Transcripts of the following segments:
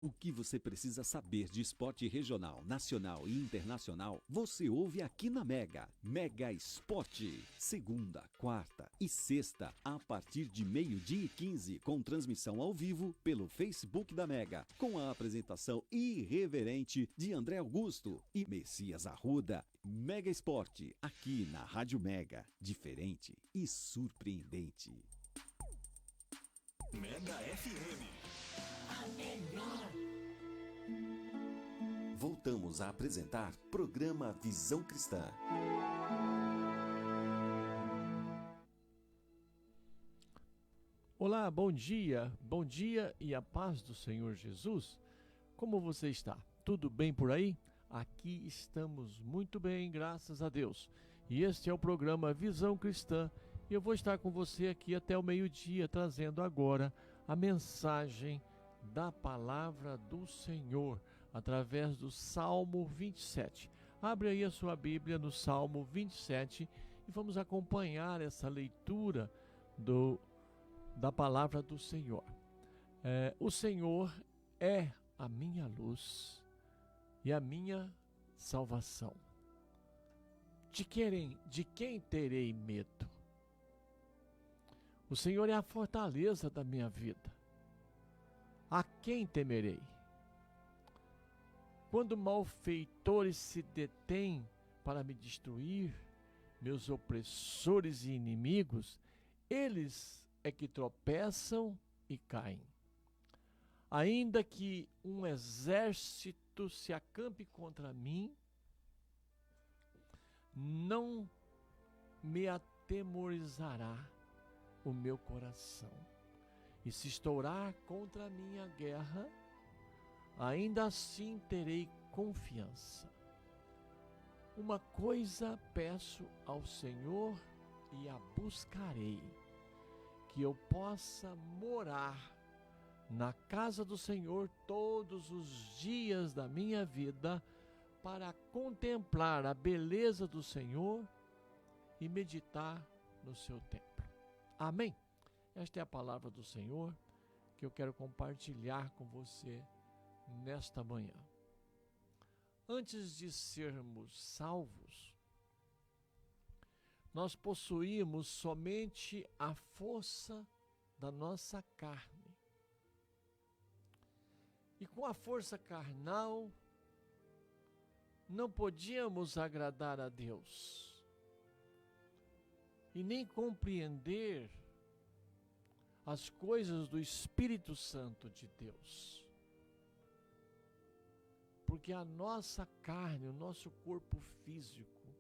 O que você precisa saber de esporte regional, nacional e internacional, você ouve aqui na Mega. Mega Esporte. Segunda, quarta e sexta, a partir de 12h15, com transmissão ao vivo pelo Facebook da Mega, com a apresentação irreverente de André Augusto e Messias Arruda. Mega Esporte, aqui na Rádio Mega. Diferente e surpreendente. Mega FM. A melhor. Voltamos a apresentar programa Visão Cristã. Olá, bom dia e a paz do Senhor Jesus. Como você está? Tudo bem por aí? Aqui estamos muito bem, graças a Deus. E este é o programa Visão Cristã. E eu vou estar com você aqui até o meio-dia, trazendo agora a mensagem da palavra do Senhor, através do Salmo 27. Abre aí a sua Bíblia no Salmo 27 e vamos acompanhar essa leitura da palavra do Senhor. O Senhor é a minha luz e a minha salvação. De quem terei medo? O Senhor é a fortaleza da minha vida. A quem temerei? Quando malfeitores se detêm para me destruir, meus opressores e inimigos, eles é que tropeçam e caem. Ainda que um exército se acampe contra mim, não me atemorizará o meu coração. E se estourar contra a minha guerra, ainda assim terei confiança. Uma coisa peço ao Senhor e a buscarei, que eu possa morar na casa do Senhor todos os dias da minha vida, para contemplar a beleza do Senhor e meditar no seu templo. Amém? Esta é a palavra do Senhor que eu quero compartilhar com você nesta manhã. Antes de sermos salvos, nós possuímos somente a força da nossa carne. E com a força carnal, não podíamos agradar a Deus e nem compreender as coisas do Espírito Santo de Deus. Porque a nossa carne, o nosso corpo físico,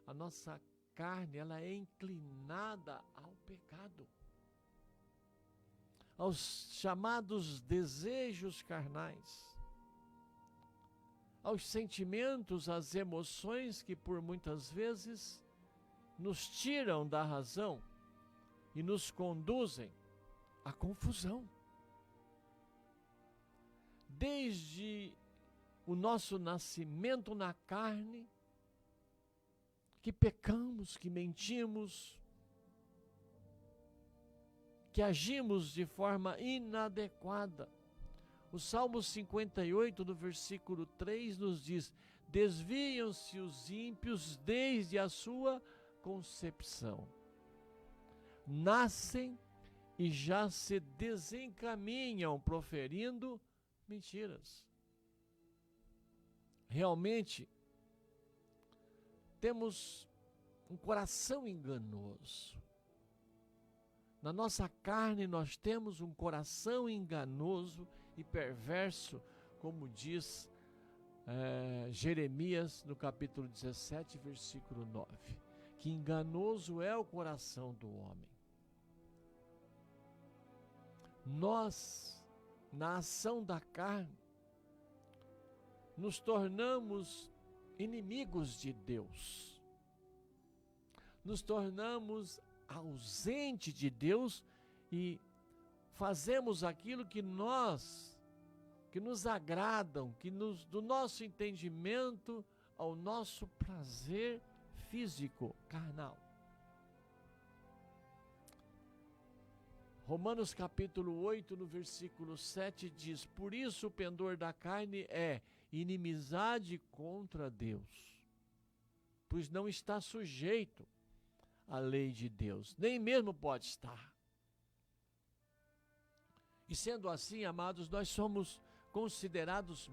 a nossa carne, ela é inclinada ao pecado, aos chamados desejos carnais, aos sentimentos, às emoções que por muitas vezes nos tiram da razão e nos conduzem à confusão. Desde o nosso nascimento na carne, que pecamos, que mentimos, que agimos de forma inadequada. O Salmo 58, no versículo 3, nos diz: desviam-se os ímpios desde a sua concepção. Nascem e já se desencaminham proferindo mentiras. Realmente, temos um coração enganoso. Na nossa carne nós temos um coração enganoso e perverso, como diz Jeremias no capítulo 17, versículo 9. Que enganoso é o coração do homem. Nós, na ação da carne, nos tornamos inimigos de Deus. Nos tornamos ausentes de Deus e fazemos aquilo que nos agradam, do nosso entendimento ao nosso prazer físico, carnal. Romanos capítulo 8, no versículo 7 diz: por isso o pendor da carne é inimizade contra Deus, pois não está sujeito à lei de Deus, nem mesmo pode estar. E sendo assim, amados, nós somos considerados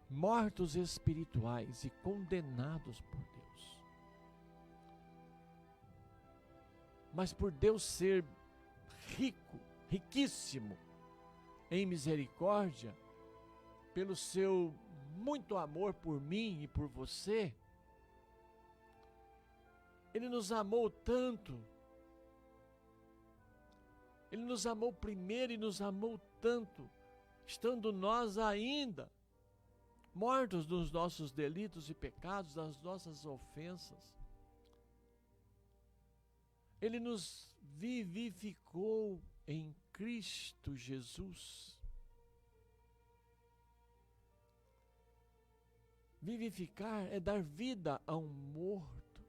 mortos espirituais e condenados por Deus. Mas por Deus ser riquíssimo em misericórdia, pelo seu muito amor por mim e por você, Ele nos amou tanto. Ele nos amou primeiro e nos amou tanto, estando nós ainda mortos dos nossos delitos e pecados, das nossas ofensas. Ele nos vivificou em Cristo Jesus. Vivificar é dar vida a um morto.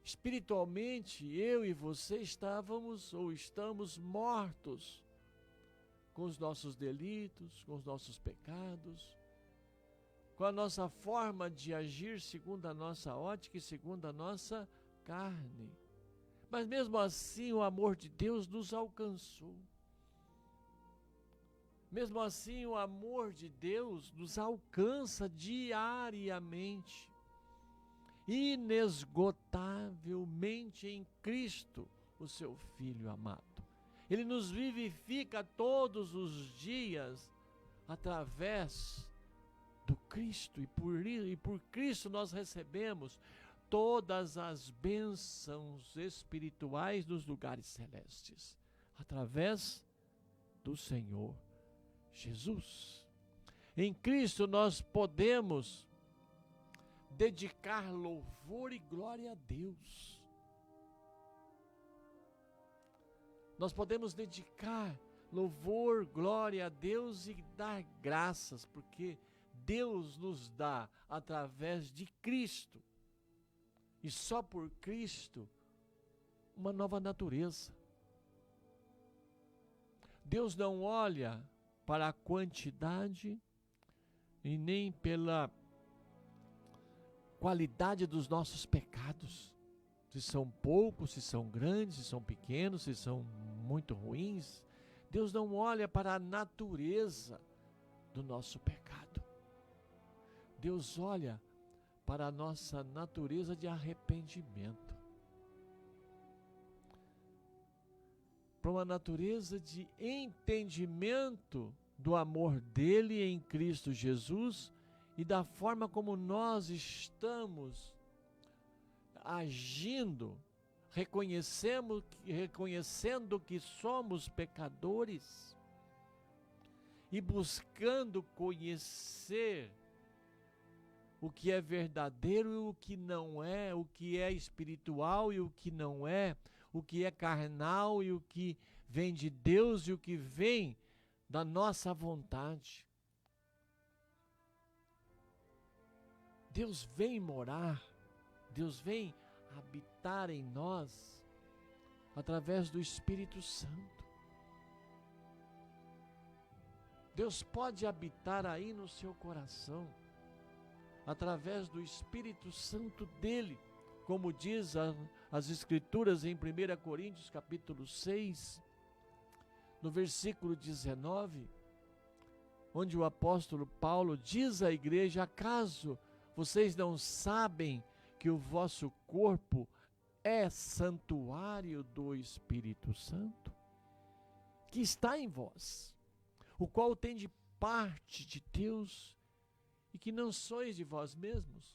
Espiritualmente, eu e você estávamos ou estamos mortos com os nossos delitos, com os nossos pecados, com a nossa forma de agir segundo a nossa ótica e segundo a nossa carne. Mas mesmo assim o amor de Deus nos alcançou. Mesmo assim o amor de Deus nos alcança diariamente, inesgotavelmente em Cristo, o seu Filho amado. Ele nos vivifica todos os dias através do Cristo, e por Cristo nós recebemos todas as bênçãos espirituais dos lugares celestes, através do Senhor Jesus. Em Cristo nós podemos dedicar louvor e glória a Deus. Nós podemos dedicar louvor, glória a Deus e dar graças, porque Deus nos dá através de Cristo, e só por Cristo, uma nova natureza. Deus não olha para a quantidade e nem pela qualidade dos nossos pecados, se são poucos, se são grandes, se são pequenos, se são muito ruins. Deus não olha para a natureza do nosso pecado. Deus olha para a nossa natureza de arrependimento, para uma natureza de entendimento do amor dele em Cristo Jesus e da forma como nós estamos agindo, reconhecendo que somos pecadores e buscando conhecer o que é verdadeiro e o que não é, o que é espiritual e o que não é, o que é carnal e o que vem de Deus e o que vem da nossa vontade. Deus vem morar, Deus vem habitar em nós através do Espírito Santo. Deus pode habitar aí no seu coração através do Espírito Santo dele, como diz as Escrituras em 1 Coríntios capítulo 6, no versículo 19, onde o apóstolo Paulo diz à igreja: acaso vocês não sabem que o vosso corpo é santuário do Espírito Santo, que está em vós, o qual tem de parte de Deus, e que não sois de vós mesmos?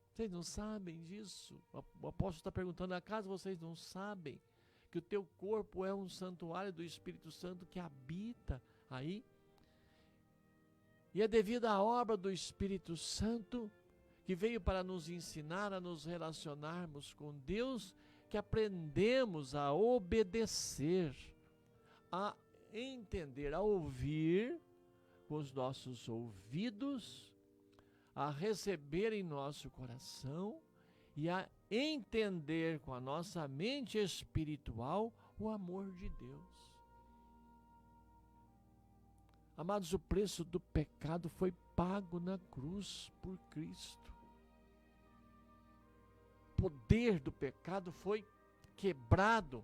Vocês não sabem disso? O apóstolo está perguntando: acaso vocês não sabem que o teu corpo é um santuário do Espírito Santo que habita aí? E é devido à obra do Espírito Santo, que veio para nos ensinar a nos relacionarmos com Deus, que aprendemos a obedecer, a entender, a ouvir com os nossos ouvidos, a receber em nosso coração e a entender com a nossa mente espiritual o amor de Deus. Amados, o preço do pecado foi pago na cruz por Cristo. O poder do pecado foi quebrado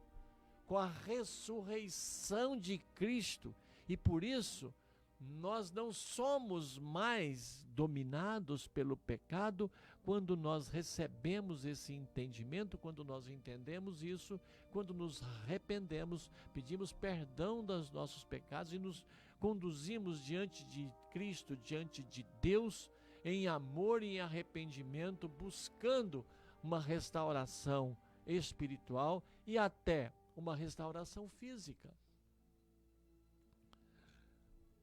com a ressurreição de Cristo. E por isso, nós não somos mais dominados pelo pecado quando nós recebemos esse entendimento, quando nós entendemos isso, quando nos arrependemos, pedimos perdão dos nossos pecados e nos conduzimos diante de Cristo, diante de Deus, em amor e em arrependimento, buscando uma restauração espiritual e até uma restauração física.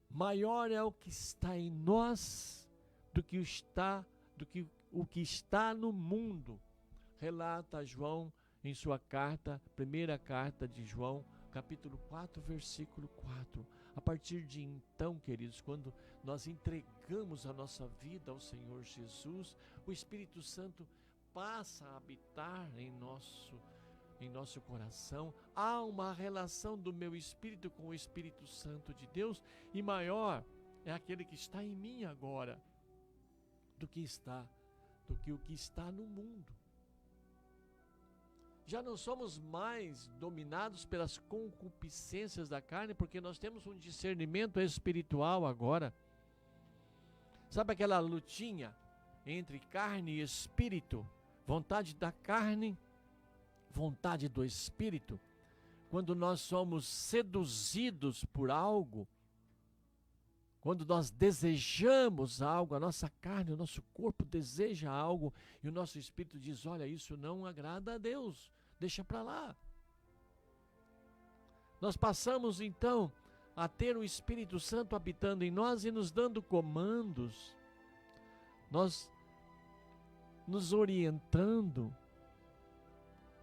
Maior é o que está em nós do que o que está no mundo, relata João em sua carta, primeira carta de João, capítulo 4, versículo 4. A partir de então, queridos, quando nós entregamos a nossa vida ao Senhor Jesus, o Espírito Santo passa a habitar em nosso coração. Há uma relação do meu espírito com o Espírito Santo de Deus, e maior é aquele que está em mim agora do que o que está no mundo. Já não somos mais dominados pelas concupiscências da carne, porque nós temos um discernimento espiritual agora. Sabe aquela lutinha entre carne e espírito? Vontade da carne, vontade do espírito. Quando nós somos seduzidos por algo, quando nós desejamos algo, a nossa carne, o nosso corpo deseja algo, e o nosso espírito diz: olha, isso não agrada a Deus, deixa para lá. Nós passamos então a ter o Espírito Santo habitando em nós e nos dando comandos, nós nos orientando,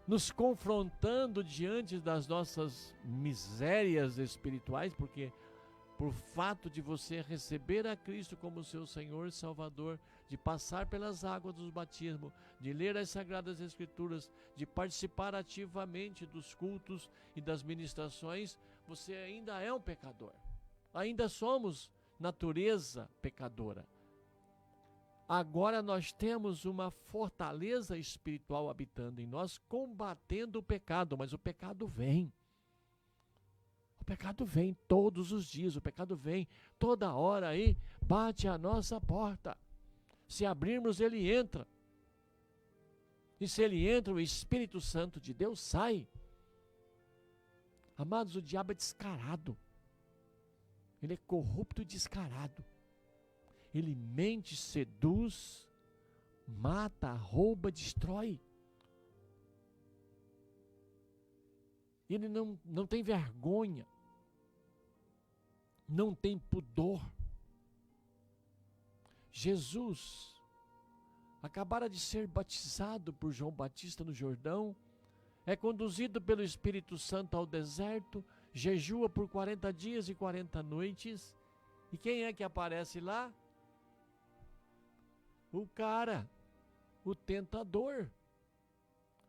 nos confrontando diante das nossas misérias espirituais, porque por fato de você receber a Cristo como seu Senhor e Salvador, de passar pelas águas do batismo, de ler as Sagradas Escrituras, de participar ativamente dos cultos e das ministrações, você ainda é um pecador. Ainda somos natureza pecadora. Agora nós temos uma fortaleza espiritual habitando em nós, combatendo o pecado, mas o pecado vem. O pecado vem todos os dias, o pecado vem toda hora aí, bate a nossa porta. Se abrirmos, ele entra. E se ele entra, o Espírito Santo de Deus sai. Amados, o diabo é descarado. Ele é corrupto e descarado. Ele mente, seduz, mata, rouba, destrói. Ele não tem vergonha, não tem pudor. Jesus acabara de ser batizado por João Batista no Jordão, é conduzido pelo Espírito Santo ao deserto, jejua por 40 dias e 40 noites, e quem é que aparece lá? O cara, o tentador,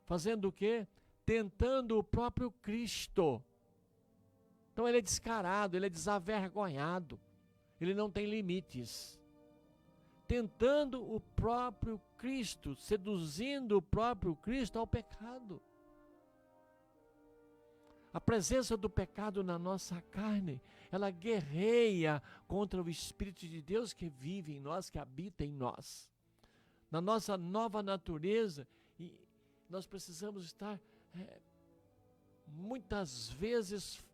fazendo o quê? Tentando o próprio Cristo. Então ele é descarado, ele é desavergonhado, ele não tem limites. Tentando o próprio Cristo, seduzindo o próprio Cristo ao pecado. A presença do pecado na nossa carne, ela guerreia contra o Espírito de Deus que vive em nós, que habita em nós. Na nossa nova natureza, e nós precisamos estar muitas vezes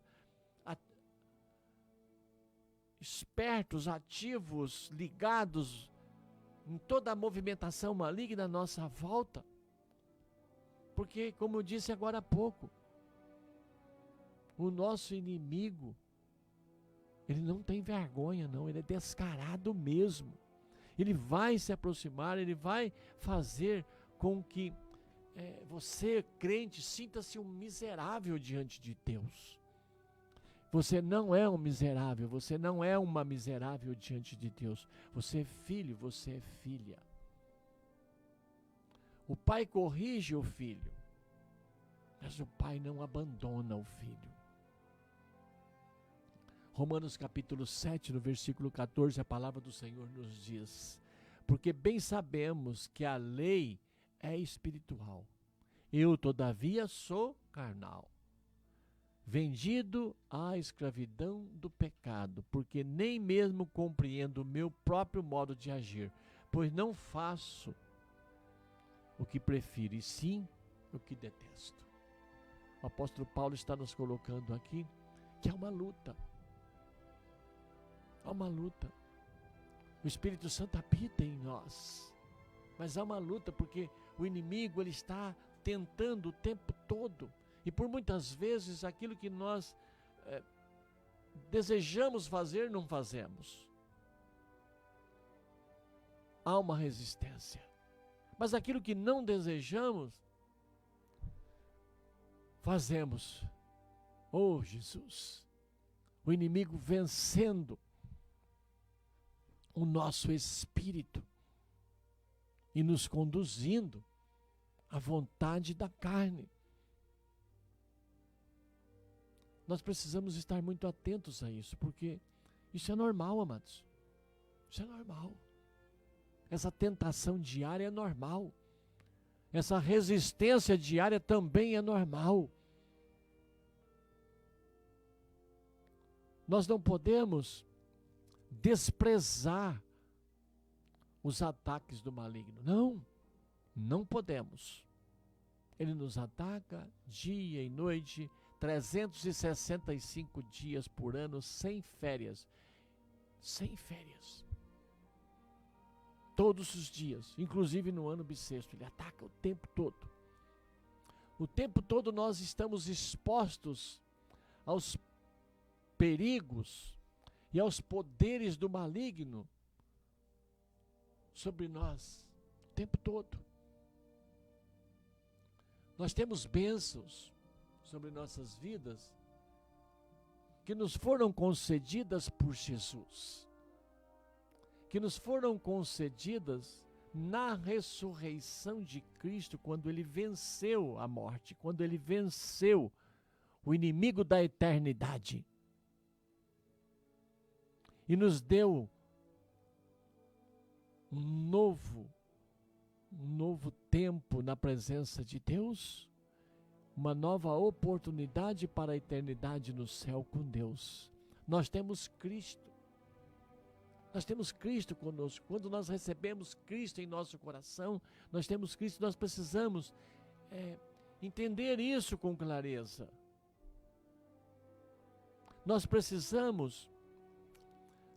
espertos, ativos, ligados em toda a movimentação maligna à nossa volta, porque, como eu disse agora há pouco, o nosso inimigo, ele não tem vergonha não, ele é descarado mesmo. Ele vai se aproximar, ele vai fazer com que você, crente, sinta-se um miserável diante de Deus. Você não é um miserável, você não é uma miserável diante de Deus. Você é filho, você é filha. O pai corrige o filho, mas o pai não abandona o filho. Romanos capítulo 7, no versículo 14, a palavra do Senhor nos diz: porque bem sabemos que a lei é espiritual. Eu, todavia, sou carnal, vendido à escravidão do pecado, porque nem mesmo compreendo o meu próprio modo de agir, pois não faço o que prefiro, e sim o que detesto. O apóstolo Paulo está nos colocando aqui que há uma luta. Há uma luta. O Espírito Santo habita em nós, mas há uma luta porque o inimigo ele está tentando o tempo todo, e por muitas vezes aquilo que nós desejamos fazer, não fazemos. Há uma resistência, mas aquilo que não desejamos, fazemos. Oh, Jesus, o inimigo vencendo o nosso espírito e nos conduzindo à vontade da carne. Nós precisamos estar muito atentos a isso, porque isso é normal, amados. Isso é normal. Essa tentação diária é normal. Essa resistência diária também é normal. Nós não podemos desprezar os ataques do maligno. Não, não podemos. Ele nos ataca dia e noite, 365 dias por ano, sem férias. Sem férias. Todos os dias, inclusive no ano bissexto, ele ataca o tempo todo. O tempo todo nós estamos expostos aos perigos e aos poderes do maligno sobre nós, o tempo todo. Nós temos bênçãos sobre nossas vidas que nos foram concedidas por Jesus, que nos foram concedidas na ressurreição de Cristo, quando Ele venceu a morte, quando Ele venceu o inimigo da eternidade e nos deu um novo tempo na presença de Deus, uma nova oportunidade para a eternidade no céu com Deus. Nós temos Cristo. Nós temos Cristo conosco. Quando nós recebemos Cristo em nosso coração, nós temos Cristo. Nós precisamos entender isso com clareza. Nós precisamos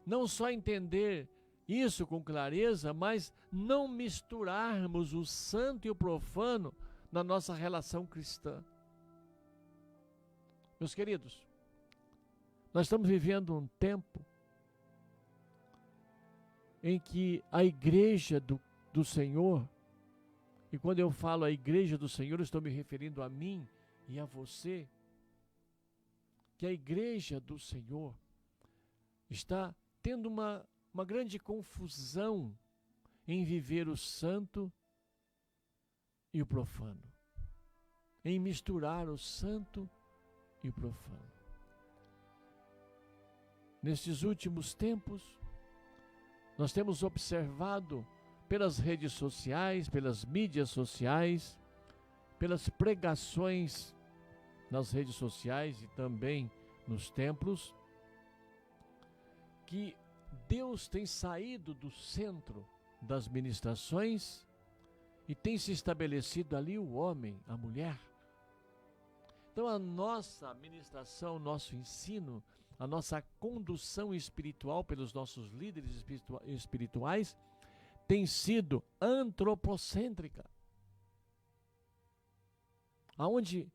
não só entender isso com clareza, mas não misturarmos o santo e o profano na nossa relação cristã. Meus queridos, nós estamos vivendo um tempo em que a igreja do Senhor, e quando eu falo a igreja do Senhor, eu estou me referindo a mim e a você, que a igreja do Senhor está tendo uma grande confusão em viver o santo e o profano, em misturar o santo e o profano. Nestes últimos tempos, nós temos observado pelas redes sociais, pelas mídias sociais, pelas pregações nas redes sociais e também nos templos, que Deus tem saído do centro das ministrações e tem se estabelecido ali o homem, a mulher. Então a nossa ministração, nosso ensino, a nossa condução espiritual pelos nossos líderes espirituais tem sido antropocêntrica, aonde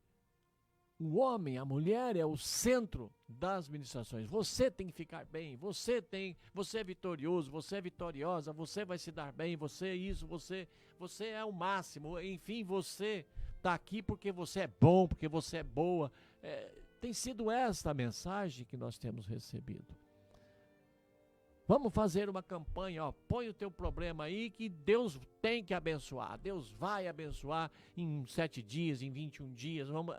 o homem, a mulher é o centro das ministrações. Você tem que ficar bem, você é vitorioso, você é vitoriosa, você vai se dar bem, você é isso, você é o máximo, enfim, você está aqui porque você é bom, porque você é boa. Tem sido esta a mensagem que nós temos recebido. Vamos fazer uma campanha, ó, põe o teu problema aí que Deus tem que abençoar. Deus vai abençoar em 7 dias, em 21 dias. Vamos...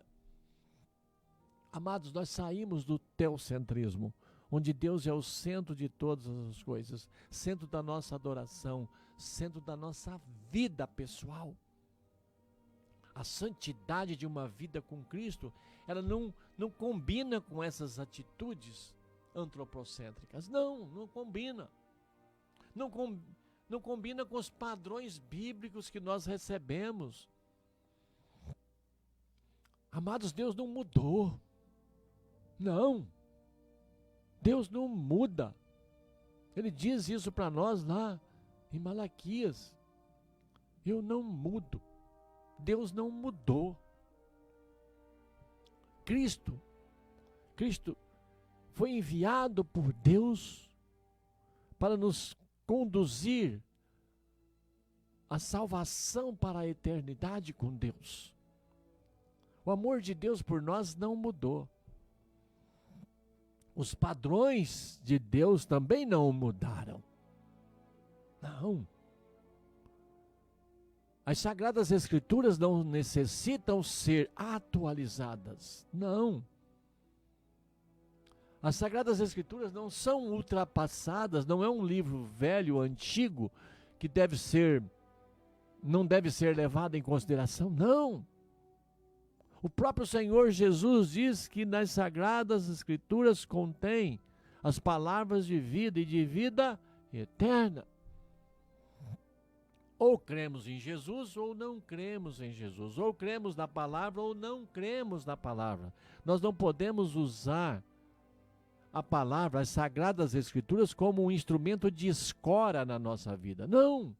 Amados, nós saímos do teocentrismo, onde Deus é o centro de todas as coisas, centro da nossa adoração, centro da nossa vida pessoal. A santidade de uma vida com Cristo, ela não combina com essas atitudes antropocêntricas. Não combina. Não combina com os padrões bíblicos que nós recebemos. Amados, Deus não mudou. Não. Deus não muda. Ele diz isso para nós lá em Malaquias. Eu não mudo. Deus não mudou. Cristo foi enviado por Deus para nos conduzir à salvação para a eternidade com Deus. O amor de Deus por nós não mudou. Os padrões de Deus também não mudaram. Não. As Sagradas Escrituras não necessitam ser atualizadas. Não. As Sagradas Escrituras não são ultrapassadas, não é um livro velho, antigo, que não deve ser levado em consideração. Não. O próprio Senhor Jesus diz que nas Sagradas Escrituras contém as palavras de vida e de vida eterna. Ou cremos em Jesus ou não cremos em Jesus. Ou cremos na palavra ou não cremos na palavra. Nós não podemos usar a palavra, as Sagradas Escrituras, como um instrumento de escora na nossa vida. Não!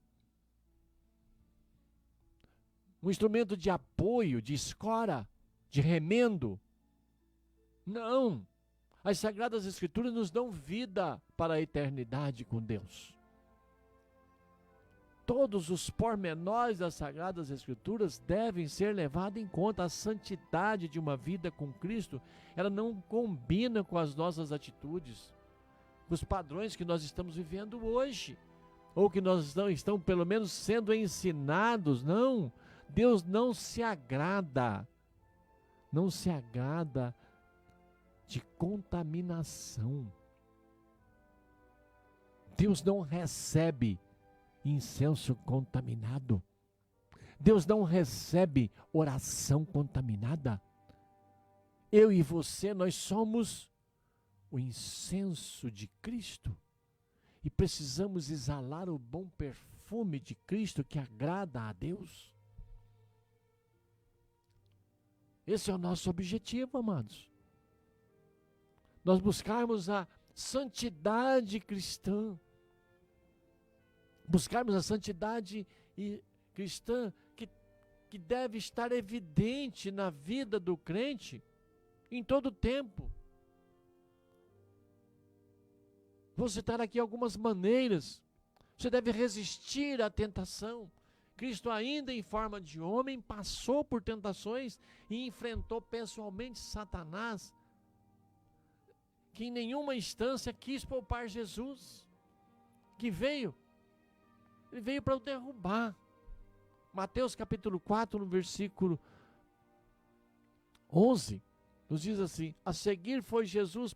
Um instrumento de apoio, de escora, de remendo. Não! As Sagradas Escrituras nos dão vida para a eternidade com Deus. Todos os pormenores das Sagradas Escrituras devem ser levados em conta. A santidade de uma vida com Cristo, ela não combina com as nossas atitudes, com os padrões que nós estamos vivendo hoje, ou que nós estamos pelo menos sendo ensinados. Não, Deus não se agrada de contaminação. Deus não recebe incenso contaminado. Deus não recebe oração contaminada. Eu e você, nós somos o incenso de Cristo e precisamos exalar o bom perfume de Cristo que agrada a Deus. Esse é o nosso objetivo, amados. Nós buscarmos a santidade cristã. Buscarmos a santidade cristã que deve estar evidente na vida do crente em todo o tempo. Vou citar aqui algumas maneiras. Você deve resistir à tentação. Cristo, ainda em forma de homem, passou por tentações e enfrentou pessoalmente Satanás, que em nenhuma instância quis poupar Jesus, que veio. Ele veio para o derrubar. Mateus capítulo 4, no versículo 11, nos diz assim: a seguir foi Jesus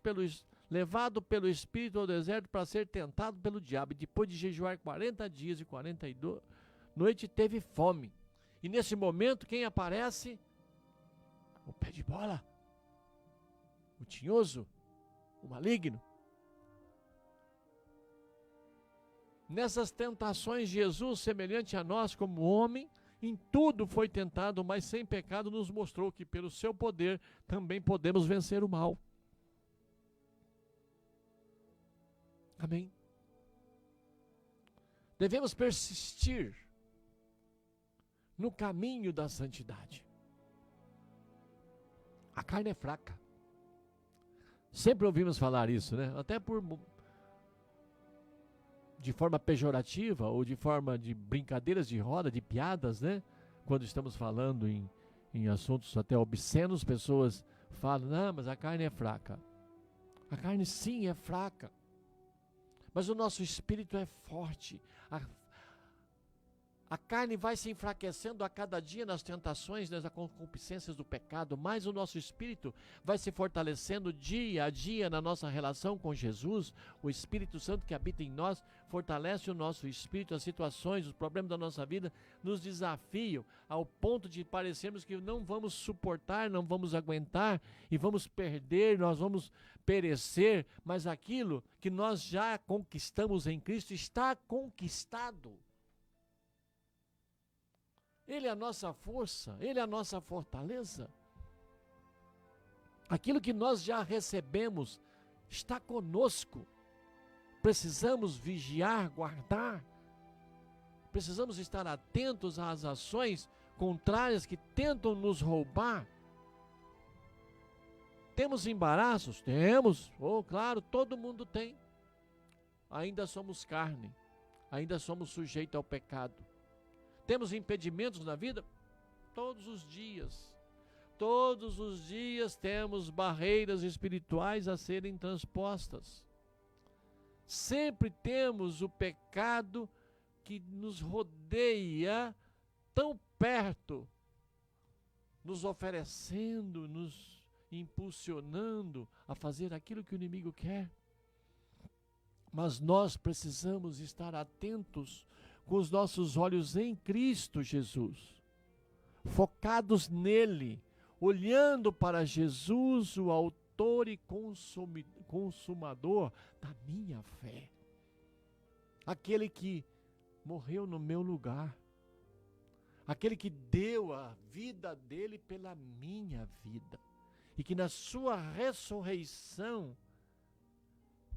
levado pelo Espírito ao deserto para ser tentado pelo diabo. E depois de jejuar 40 dias e 42 noites, teve fome. E nesse momento, quem aparece? O pé de bola, o tinhoso, o maligno. Nessas tentações, Jesus, semelhante a nós como homem, em tudo foi tentado, mas sem pecado, nos mostrou que pelo seu poder também podemos vencer o mal. Amém? Devemos persistir no caminho da santidade. A carne é fraca. Sempre ouvimos falar isso, né? Até de forma pejorativa ou de forma de brincadeiras de roda, de piadas, né? Quando estamos falando em assuntos até obscenos, pessoas falam: não, mas a carne é fraca. A carne sim é fraca. mas o nosso espírito é forte. A carne vai se enfraquecendo a cada dia nas tentações, nas concupiscências do pecado, mas o nosso espírito vai se fortalecendo dia a dia na nossa relação com Jesus. O Espírito Santo que habita em nós fortalece o nosso espírito. As situações, os problemas da nossa vida nos desafiam ao ponto de parecermos que não vamos suportar, não vamos aguentar e vamos perder, nós vamos perecer, mas aquilo que nós já conquistamos em Cristo está conquistado. Ele é a nossa força, Ele é a nossa fortaleza. Aquilo que nós já recebemos está conosco. Precisamos vigiar, guardar. Precisamos estar atentos às ações contrárias que tentam nos roubar. Temos embaraços? Temos. Claro, todo mundo tem. Ainda somos carne. Ainda somos sujeitos ao pecado. Temos impedimentos na vida? Todos os dias. Todos os dias temos barreiras espirituais a serem transpostas. Sempre temos o pecado que nos rodeia tão perto, nos oferecendo, nos impulsionando a fazer aquilo que o inimigo quer. Mas nós precisamos estar atentos com os nossos olhos em Cristo Jesus, focados nele, olhando para Jesus, o autor e consumador da minha fé. Aquele que morreu no meu lugar, aquele que deu a vida dele pela minha vida, e que na sua ressurreição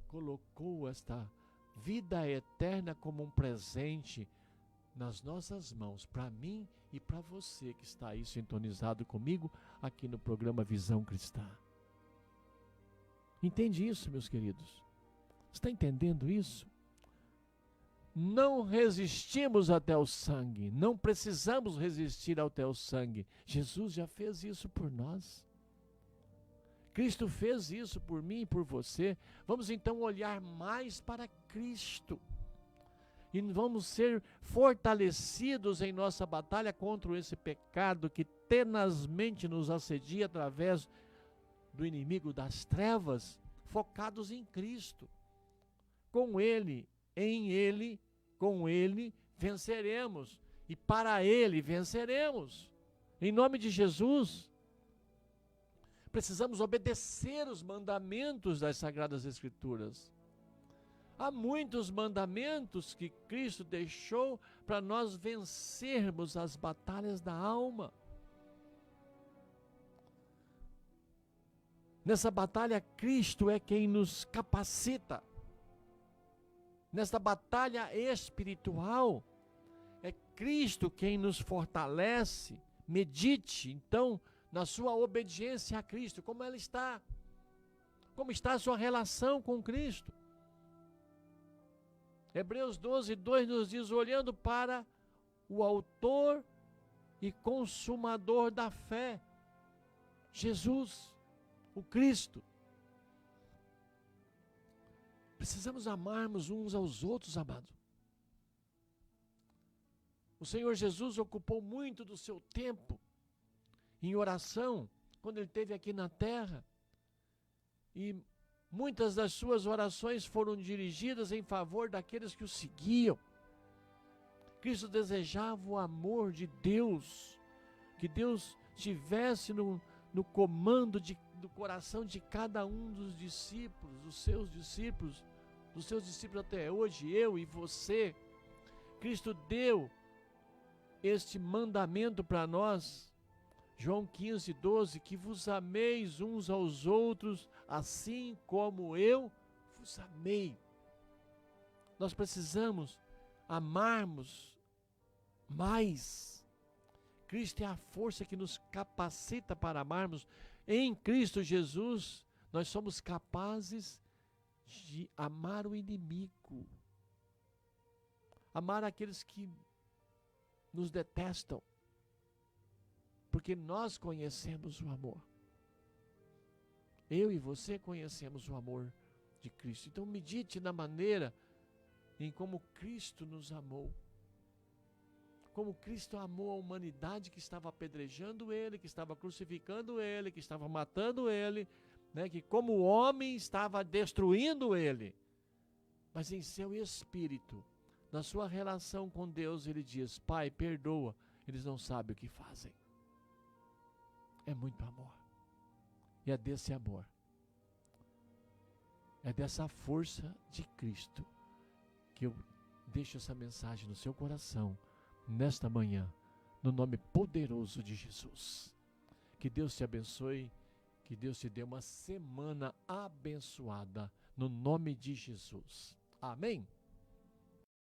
colocou esta vida eterna como um presente nas nossas mãos, para mim e para você que está aí sintonizado comigo aqui no programa Visão Cristã. Entende isso, meus queridos? Está entendendo isso? Não resistimos até o sangue, não precisamos resistir até o sangue. Jesus já fez isso por nós. Cristo fez isso por mim e por você. Vamos então olhar mais para Cristo. E vamos ser fortalecidos em nossa batalha contra esse pecado que tenazmente nos assedia através do inimigo das trevas, focados em Cristo. Com Ele, em Ele, com Ele venceremos. E para Ele venceremos. Em nome de Jesus. Precisamos obedecer os mandamentos das Sagradas Escrituras. Há muitos mandamentos que Cristo deixou para nós vencermos as batalhas da alma. Nessa batalha, Cristo é quem nos capacita. Nesta batalha espiritual, é Cristo quem nos fortalece. Medite, então, na sua obediência a Cristo, como ela está. Como está a sua relação com Cristo. Hebreus 12:2 nos diz, olhando para o autor e consumador da fé, Jesus, o Cristo. Precisamos amarmos uns aos outros, amado. O Senhor Jesus ocupou muito do seu tempo em oração, quando Ele esteve aqui na terra, e muitas das suas orações foram dirigidas em favor daqueles que o seguiam. Cristo desejava o amor de Deus, que Deus tivesse no comando do coração de cada um dos discípulos, dos seus discípulos até hoje, eu e você. Cristo deu este mandamento para nós, João 15:12, que vos ameis uns aos outros, assim como eu vos amei. Nós precisamos amarmos mais. Cristo é a força que nos capacita para amarmos. Em Cristo Jesus, nós somos capazes de amar o inimigo. Amar aqueles que nos detestam. Porque nós conhecemos o amor. Eu e você conhecemos o amor de Cristo. Então medite na maneira em como Cristo nos amou. Como Cristo amou a humanidade que estava apedrejando ele, que estava crucificando ele, que estava matando ele, né? Que como homem estava destruindo ele. Mas em seu espírito, na sua relação com Deus, ele diz: Pai, perdoa, eles não sabem o que fazem. É muito amor. E é desse amor, é dessa força de Cristo que eu deixo essa mensagem no seu coração nesta manhã, no nome poderoso de Jesus. Que Deus te abençoe, que Deus te dê uma semana abençoada, no nome de Jesus. Amém?